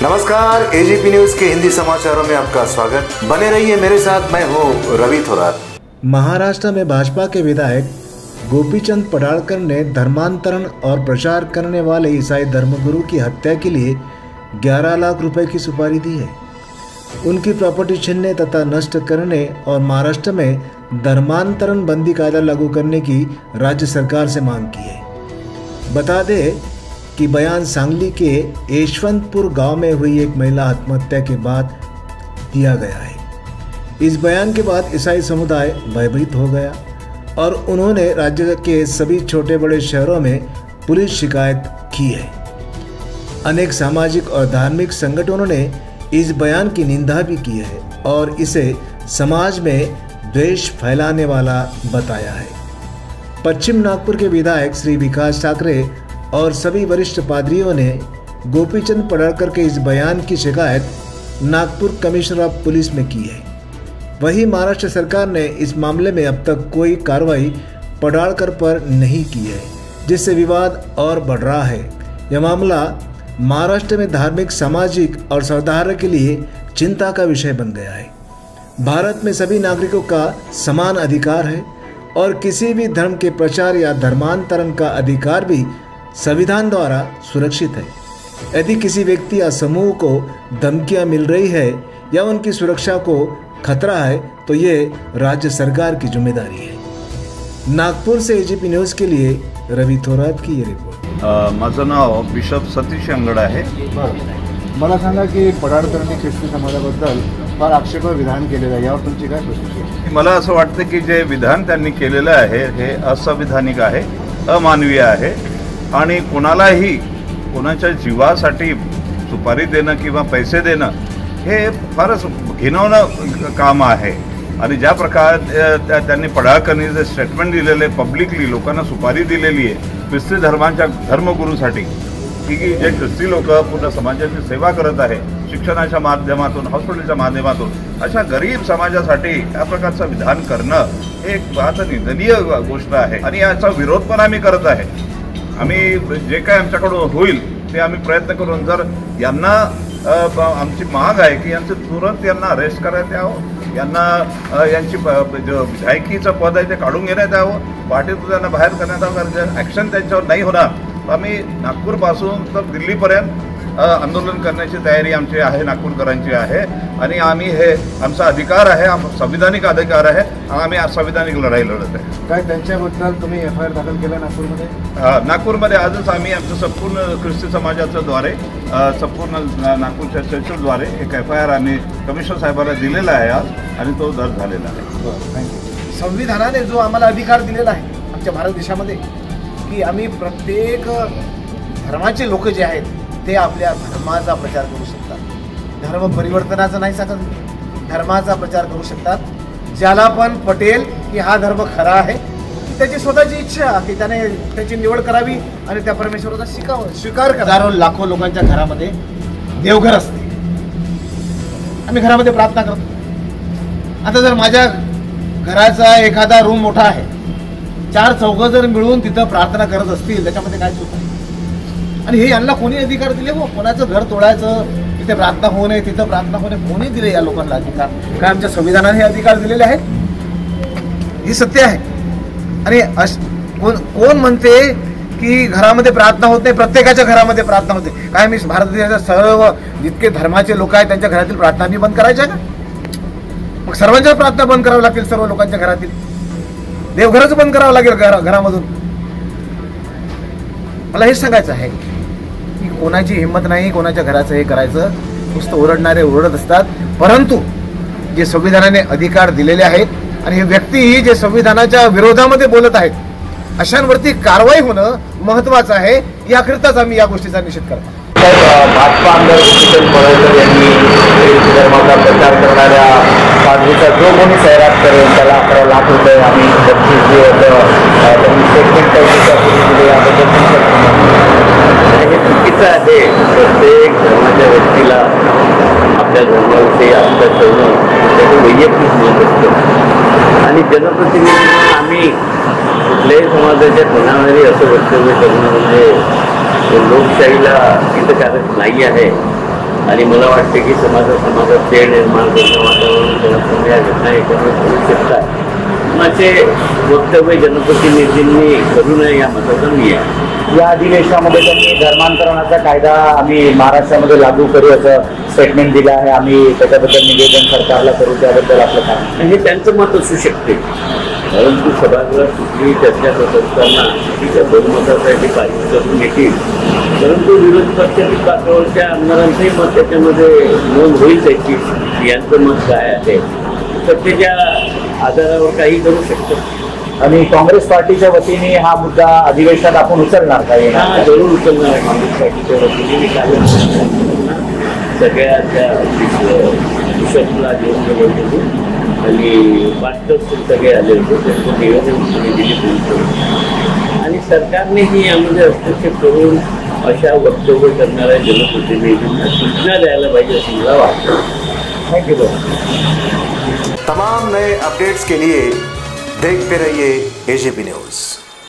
नमस्कार, AGP news के हिंदी समाचारों में आपका स्वागत। बने रहिए मेरे साथ, मैं हूँ रवि थोरात। महाराष्ट्र में भाजपा के विधायक गोपीचंद पडाळकर ने धर्मांतरण और प्रचार करने वाले ईसाई धर्मगुरु की हत्या के लिए 11 लाख रुपए की सुपारी दी है। उनकी प्रॉपर्टी छीनने तथा नष्ट करने और महाराष्ट्र में धर्मांतरण बंदी कायदा लागू करने की राज्य सरकार से मांग की है। बता दें कि बयान सांगली के यशवंतपुर गांव में हुई एक महिला आत्महत्या के बाद दिया गया है। इस बयान के बाद ईसाई समुदाय भयभीत हो गया और उन्होंने राज्य के सभी छोटे बड़े शहरों में पुलिस शिकायत की है। अनेक सामाजिक और धार्मिक संगठनों ने इस बयान की निंदा भी की है और इसे समाज में द्वेष फैलाने वाला बताया है। पश्चिम नागपुर के विधायक श्री विकास ठाकरे और सभी वरिष्ठ पादरियों ने गोपीचंद पडाळकर के इस बयान की शिकायत नागपुर कमिश्नर ऑफ पुलिस में की है। वहीं महाराष्ट्र सरकार ने इस मामले में अब तक कोई कार्रवाई पडाळकर पर नहीं की है, जिससे विवाद और बढ़ रहा है। यह मामला महाराष्ट्र में धार्मिक, सामाजिक और सौहार्द के लिए चिंता का विषय बन गया है। भारत में सभी नागरिकों का समान अधिकार है और किसी भी धर्म के प्रचार या धर्मांतरण का अधिकार भी संविधान द्वारा सुरक्षित है। यदि किसी व्यक्ति या समूह को धमकियां मिल रही है या उनकी सुरक्षा को खतरा है तो ये राज्य सरकार की जिम्मेदारी है। नागपुर से एजीपी न्यूज के लिए रवि थोरात की ये रिपोर्ट। माझं नाव बिशप सतीश अंगड आहे। मला सांगा की पडाळकरांनी ख्रिस्ती समाजाबद्दल फार आक्षेपार्ह विधान केलेलं आहे, यावर तुमची काय प्रतिक्रिया आहे? मला असं वाटतं की जे विधान त्यांनी केलेलं आहे हे असंविधानिक आहे, अमानवीय आहे आणि कोणालाही कोणाच्या जीवासाठी सुपारी देणं किंवा पैसे देणं हे फारच घिनवणं काम आहे। आणि ज्या प्रकारे त्यांनी पडाळकरांनी जे स्टेटमेंट दिलेले पब्लिकली लोकांना सुपारी दिलेली आहे ख्रिस्ती धर्मांच्या धर्मगुरूसाठी की जे ख्रिस्ती लोक पूर्ण समाजाची सेवा करत आहे, शिक्षणाच्या माध्यमातून, हॉस्पिटलच्या माध्यमातून, अशा गरीब समाजासाठी या प्रकारचं विधान करणं हे एक फार निंदनीय गोष्ट आहे आणि याचा विरोध पण आम्ही करत आहे। आम्ही जे काय आमच्याकडून होईल ते आम्ही प्रयत्न करून, जर यांना आमची माग आहे की यांचं तुरंत यांना अरेस्ट करण्यात यावं, यांना यांची विधायकीचं पद आहे ते काढून घेण्यात यावं, पार्टीतून त्यांना बाहेर करण्यात यावं। कारण ॲक्शन त्यांच्यावर नाही होणार आम्ही नागपूरपासून तर दिल्लीपर्यंत आंदोलन करण्याची तयारी आमची आहे, नागपूरकरांची आहे आणि आम्ही हे आमचा अधिकार आहे, संविधानिक अधिकार आहे, आम्ही आज संविधानिक लढाई लढत आहे। काय त्यांच्याबद्दल तुम्ही FIR दाखल केला नागपूरमध्ये? नागपूरमध्ये आजच आम्ही आमचं संपूर्ण ख्रिस्ती समाजाच्या द्वारे संपूर्ण नागपूरच्या चर्चद्वारे एक FIR आम्ही कमिशनर साहेबांना दिलेला आहे आज आणि तो दर्ज झालेला आहे। थँक्यू। संविधानाने जो आम्हाला अधिकार दिलेला आहे आमच्या भारत देशामध्ये की आम्ही प्रत्येक धर्माचे लोक जे आहेत ते आपल्या धर्माचा प्रचार करू शकतात, धर्म परिवर्तनाचा नाही सांगत, धर्माचा प्रचार करू शकतात। ज्याला पण पटेल की हा धर्म खरा आहे, त्याची स्वतःची इच्छा की त्याने त्याची निवड करावी आणि त्या परमेश्वराचा स्वीकार करा। हजारो लाखो लोकांच्या घरामध्ये देवघर असते, आम्ही घरामध्ये प्रार्थना करतो। आता जर माझ्या घराचा एखादा रूम मोठा आहे, 4 चौघं जर मिळून तिथं प्रार्थना करत असतील त्याच्यामध्ये काय चूक आहे? आणि हे यांना कोणी अधिकार दिले? हो, कोणाचं घर तोडायचं, तिथे प्रार्थना होऊ नये, तिथं प्रार्थना होऊ नये, कोणी दिले या लोकांना अधिकार? काय आमच्या संविधानाने हे अधिकार दिलेले आहेत? ही सत्य आहे। आणि कोण म्हणते की घरामध्ये प्रार्थना होत नाही? प्रत्येकाच्या घरामध्ये प्रार्थना होते। काय मी भारत देशाच्या सर्व जितके धर्माचे लोक आहेत त्यांच्या घरातील प्रार्थना मी बंद करायच्या का? मग सर्वांच्या प्रार्थना बंद करावं लागतील, सर्व लोकांच्या घरातील देवघरच बंद करावं लागेल घरामधून। मला हेच सांगायचं आहे की कोणाची हिंमत नाही कोणाच्या घराचं हे करायचं, नुसतं ओरडणारे ओरडत असतात, परंतु जे संविधानाने अधिकार दिलेले आहेत आणि हे व्यक्ती जे संविधानाच्या विरोधामध्ये बोलत आहेत अशांवरती कारवाई होणं महत्त्वाचं आहे। याकरिताच आम्ही या गोष्टीचा निषेध करतो। भाजपा आमदार गोपीचंद पडाळकर यांनी धर्माचा प्रचार करणाऱ्या पादरीचा जो कोणी जाहिरात करेल त्याला 11 लाख रुपये आम्ही बक्षीस जे होतं त्यांनी स्टेटमेंट दिले याबद्दल हे चुकीचं आहे। प्रत्येक धर्माच्या व्यक्तीला आपल्या धर्माविषयी आस्था ठेवणं त्याचं वैयक्तिक मत असतं आणि जनप्रतिनिधी आम्ही कुठल्याही समाजाच्या कोणावरही असं वक्तव्य करणं म्हणजे लोकशाहीला हितकारक नाही आहे आणि मला वाटते की समाजात तेढ निर्माण करणं, वातावरण या घटना एकत्र करू शकतात. असे वक्तव्य जनप्रतिनिधींनी करू नये या मताचा मी आहे. या अधिवेशनामध्ये त्यांनी धर्मांतरणाचा कायदा आम्ही महाराष्ट्रामध्ये लागू करू असं स्टेटमेंट दिलं आहे. आम्ही त्याच्याबद्दल निवेदन सरकारला करू, त्याबद्दल आपलं काय? हे त्यांचं मत असू शकते, परंतु सभागृहात कुठलीही चर्चा करत असताना तिच्या बहुमतासाठी पारित करून घेतील. परंतु विरोधी पक्षातील पातळीवरच्या आमदारांचंही मत त्याच्यामध्ये नोंद होईल त्याची, यांचं मत काय आहे सत्तेच्या आधारावर काही करू शकतं. आणि काँग्रेस पार्टीच्या वतीने हा मुद्दा अधिवेशनात आपण उचलणार का? हा जरूर उचलणार आहे. काँग्रेस पार्टीच्या वतीने सगळ्या त्या बिशपला घेऊन गेले होते आणि पास्टर्स सगळे आले होते, त्यांचं निवेदन दिले पोहोचवलं आणि सरकारनेही यामध्ये हस्तक्षेप करून अशा वक्तव्य करणाऱ्या जनप्रतिनिधींना सूचना द्यायला पाहिजे असं मला वाटतं. थँक्यू. तमाम नए अपडेट्स के लिए देखते रहिए एजीपी न्यूज़.